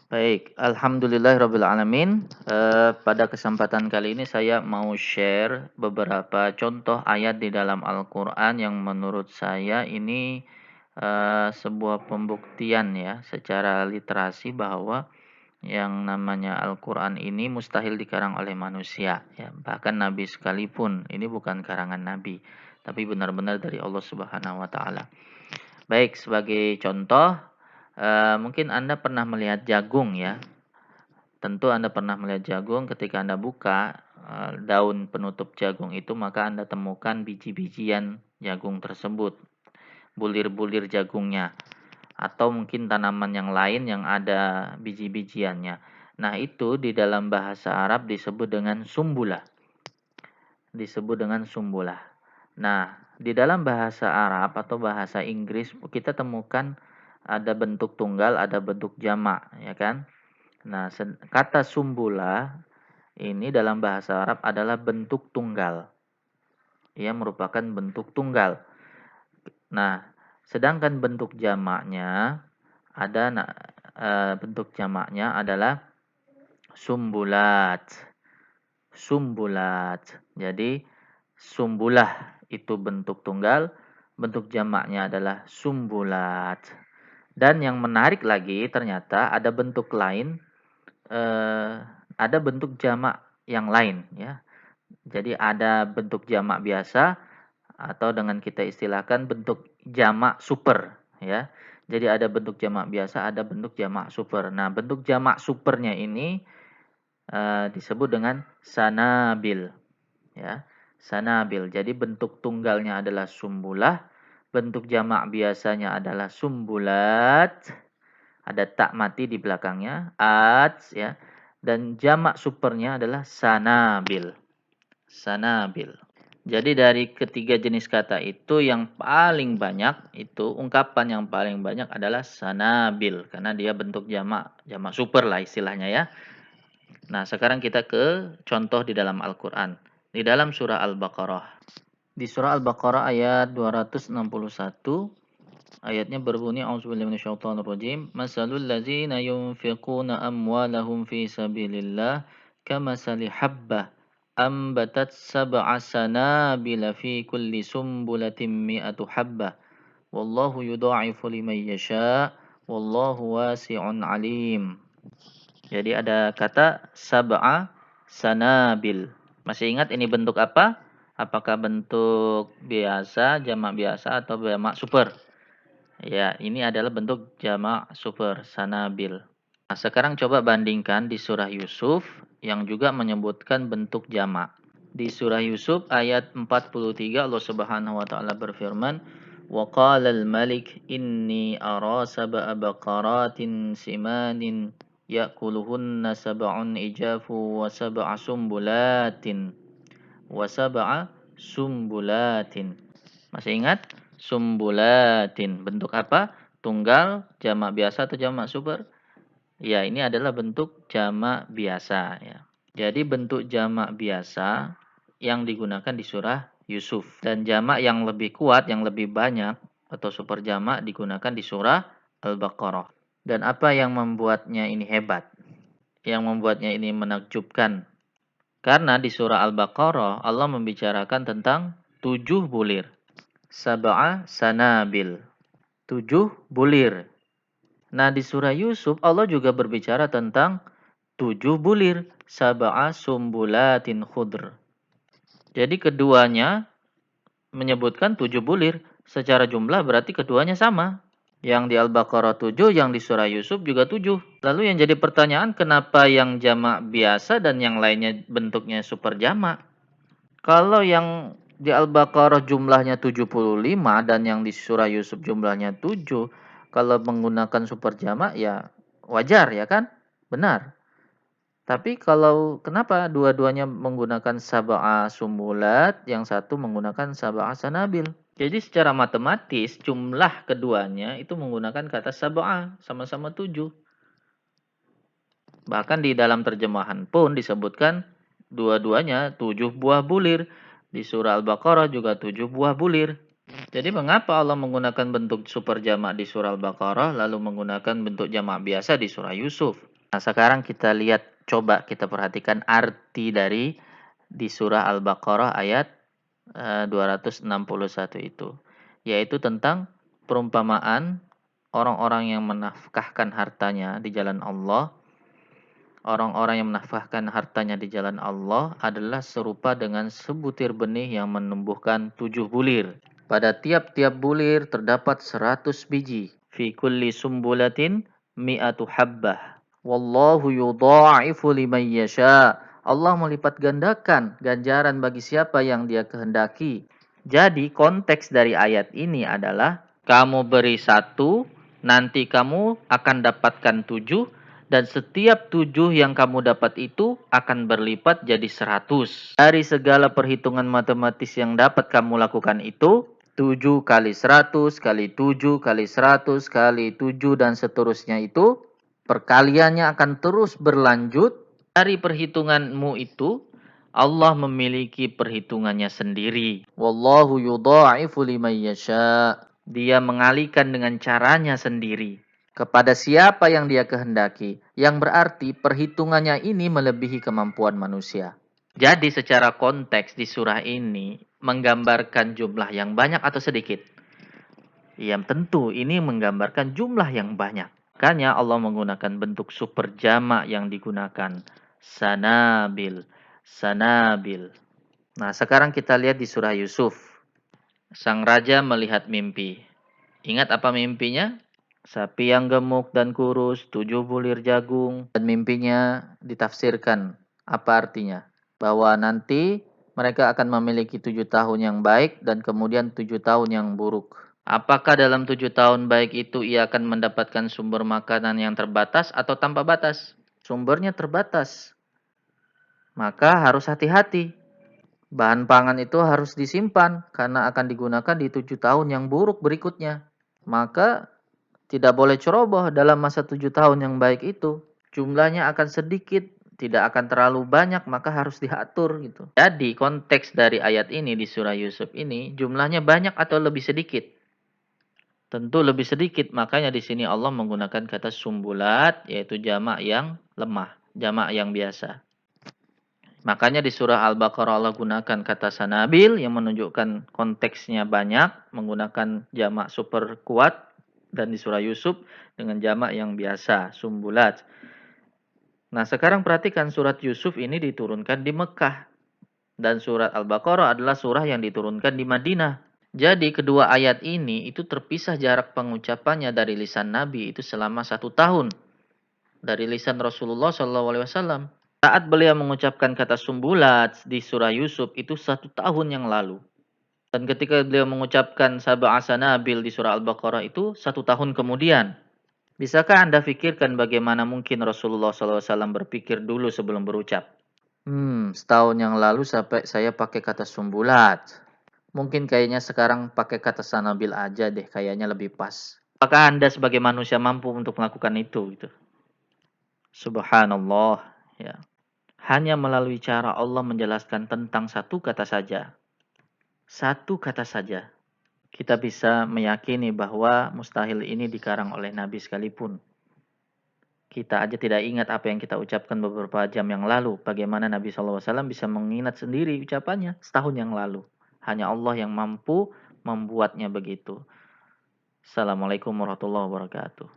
Baik, alhamdulillahirrabbilalamin. Pada kesempatan kali ini saya mau share beberapa contoh ayat di dalam Al-Quran yang menurut saya ini sebuah pembuktian ya secara literasi bahwa yang namanya Al-Quran ini mustahil dikarang oleh manusia ya. Bahkan Nabi sekalipun ini bukan karangan Nabi, tapi benar-benar dari Allah Subhanahu wa taala. Baik, sebagai contoh mungkin Anda pernah melihat jagung ya. Tentu Anda pernah melihat jagung ketika Anda buka daun penutup jagung itu, maka Anda temukan biji-bijian jagung tersebut, bulir-bulir jagungnya, atau mungkin tanaman yang lain yang ada biji-bijiannya. Nah, itu di dalam bahasa Arab disebut dengan sumbula. Disebut dengan sumbula. Nah, di dalam bahasa Arab atau bahasa Inggris kita temukan ada bentuk tunggal, ada bentuk jamak, ya kan? Nah, kata sumbula ini dalam bahasa Arab adalah bentuk tunggal. Ia merupakan bentuk tunggal. Nah, sedangkan bentuk jamaknya bentuk jamaknya adalah sumbulat. Sumbulat. Jadi sumbulah itu bentuk tunggal, bentuk jamaknya adalah sumbulat. Dan yang menarik lagi ternyata ada bentuk lain, ada bentuk jamak yang lain ya. Jadi ada bentuk jamak biasa atau dengan kita istilahkan bentuk jamak super ya. Jadi ada bentuk jamak biasa, ada bentuk jamak super. Nah, bentuk jamak supernya ini disebut dengan sanabil ya. Sanabil. Jadi bentuk tunggalnya adalah sumbulah, bentuk jamak biasanya adalah sumbulat. Ada tak mati di belakangnya, ats ya. Dan jamak supernya adalah sanabil. Sanabil. Jadi dari ketiga jenis kata itu yang paling banyak itu ungkapan yang paling banyak adalah sanabil karena dia bentuk jamak, jamak super lah istilahnya ya. Nah, sekarang kita ke contoh di dalam Al-Qur'an. Di dalam surah Al-Baqarah. Di surah Al-Baqarah ayat 261 ayatnya berbunyi auzubillahi minasyaitonirrajim masalul ladzina yunfiquna amwalahum fi sabilillah kamasali habbah ambatat sab'a sanabila fi kulli sumbulatin mi'atu habbah wallahu yudha'ifu liman yasha wallahu wasi'un alim. Jadi ada kata sab'a sanabil. Masih ingat ini bentuk apa? Apakah bentuk biasa, jamak biasa atau jamak super? Ya, ini adalah bentuk jamak super, sanabil. Nah, sekarang coba bandingkan di surah Yusuf yang juga menyebutkan bentuk jamak. Di surah Yusuf ayat 43 Allah Subhanahu wa taala berfirman, "Wa qala al-malik inni ara sab'a baqaratin simanin ya'kuluhunna sab'un ijafu wa sab'a sumbulatin wa sab'a sumbulatin." Masih ingat? Sumbulatin. Bentuk apa? Tunggal, jamak biasa atau jamak super? Ya, ini adalah bentuk jamak biasa ya. Jadi bentuk jamak biasa yang digunakan di surah Yusuf dan jamak yang lebih kuat, yang lebih banyak atau super jamak digunakan di surah Al-Baqarah. Dan apa yang membuatnya ini hebat? Yang membuatnya ini menakjubkan? Karena di surah Al-Baqarah Allah membicarakan tentang 7 bulir. Sab'a sanabil. 7 bulir. Nah, di surah Yusuf Allah juga berbicara tentang 7 bulir. Sab'a sumbulatin khudr. Jadi keduanya menyebutkan 7 bulir. Secara jumlah berarti keduanya sama. Yang di Al-Baqarah 7, yang di surah Yusuf juga 7. Lalu yang jadi pertanyaan, kenapa yang jamak biasa dan yang lainnya bentuknya super jamak? Kalau yang di Al-Baqarah jumlahnya 75 dan yang di surah Yusuf jumlahnya 7, kalau menggunakan super jamak ya wajar ya kan? Benar. Tapi kalau kenapa dua-duanya menggunakan sab'a sumulat, yang satu menggunakan sab'a sanabil? Jadi secara matematis jumlah keduanya itu menggunakan kata sab'a, sama-sama 7. Bahkan di dalam terjemahan pun disebutkan dua-duanya 7 buah bulir. Di surah Al-Baqarah juga 7 buah bulir. Jadi mengapa Allah menggunakan bentuk super jamak di surah Al-Baqarah lalu menggunakan bentuk jamak biasa di surah Yusuf? Nah, sekarang kita lihat, coba kita perhatikan arti dari di surah Al-Baqarah ayat 261 itu, yaitu tentang perumpamaan orang-orang yang menafkahkan hartanya di jalan Allah. Orang-orang yang menafkahkan hartanya di jalan Allah adalah serupa dengan sebutir benih yang menumbuhkan 7 bulir. Pada tiap-tiap bulir terdapat 100 biji. Fi kulli sumbulatin mi'atu habbah. Wallahu yudha'ifu liman yasha. Allah melipat gandakan ganjaran bagi siapa yang Dia kehendaki. Jadi konteks dari ayat ini adalah kamu beri 1, nanti kamu akan dapatkan 7, dan setiap 7 yang kamu dapat itu akan berlipat jadi 100. Dari segala perhitungan matematis yang dapat kamu lakukan itu, 7 kali 100 kali 7 kali 100 kali 7 dan seterusnya itu, perkaliannya akan terus berlanjut. Dari perhitunganmu itu, Allah memiliki perhitungannya sendiri. Wallahu yudha'ifu liman yasha. Dia mengalihkan dengan caranya sendiri kepada siapa yang Dia kehendaki, yang berarti perhitungannya ini melebihi kemampuan manusia. Jadi secara konteks di surah ini menggambarkan jumlah yang banyak atau sedikit? Ya tentu ini menggambarkan jumlah yang banyak. Makanya Allah menggunakan bentuk super jamak yang digunakan. Sanabil. Sanabil. Nah, sekarang kita lihat di surah Yusuf. Sang raja melihat mimpi. Ingat apa mimpinya? Sapi yang gemuk dan kurus, 7 bulir jagung. Dan mimpinya ditafsirkan. Apa artinya? Bahwa nanti mereka akan memiliki 7 tahun yang baik dan kemudian 7 tahun yang buruk. Apakah dalam 7 tahun baik itu ia akan mendapatkan sumber makanan yang terbatas atau tanpa batas? Sumbernya terbatas. Maka harus hati-hati. Bahan pangan itu harus disimpan karena akan digunakan di 7 tahun yang buruk berikutnya. Maka tidak boleh ceroboh dalam masa 7 tahun yang baik itu. Jumlahnya akan sedikit, tidak akan terlalu banyak, maka harus diatur gitu. Jadi konteks dari ayat ini di surah Yusuf ini jumlahnya banyak atau lebih sedikit? Tentu lebih sedikit, makanya di sini Allah menggunakan kata sumbulat, yaitu jamak yang lemah, jamak yang biasa. Makanya di surah Al-Baqarah Allah gunakan kata sanabil yang menunjukkan konteksnya banyak, menggunakan jamak super kuat, dan di surah Yusuf dengan jamak yang biasa, sumbulat. Nah, sekarang perhatikan surat Yusuf ini diturunkan di Mekah dan surat Al-Baqarah adalah surah yang diturunkan di Madinah. Jadi kedua ayat ini itu terpisah jarak pengucapannya dari lisan Nabi itu selama 1 tahun. Dari lisan Rasulullah SAW. Saat beliau mengucapkan kata sumbulat di surah Yusuf itu 1 tahun yang lalu. Dan ketika beliau mengucapkan sab'a sanabil di surah Al-Baqarah itu 1 tahun kemudian. Bisakah Anda pikirkan bagaimana mungkin Rasulullah SAW berpikir dulu sebelum berucap? Setahun yang lalu sampai saya pakai kata sumbulat. Mungkin kayaknya sekarang pakai kata sanabil aja deh, kayaknya lebih pas. Apakah Anda sebagai manusia mampu untuk melakukan itu? Gitu. Subhanallah. Ya. Hanya melalui cara Allah menjelaskan tentang satu kata saja. Satu kata saja. Kita bisa meyakini bahwa mustahil ini dikarang oleh Nabi sekalipun. Kita aja tidak ingat apa yang kita ucapkan beberapa jam yang lalu. Bagaimana Nabi SAW bisa mengingat sendiri ucapannya setahun yang lalu. Hanya Allah yang mampu membuatnya begitu. Assalamualaikum warahmatullahi wabarakatuh.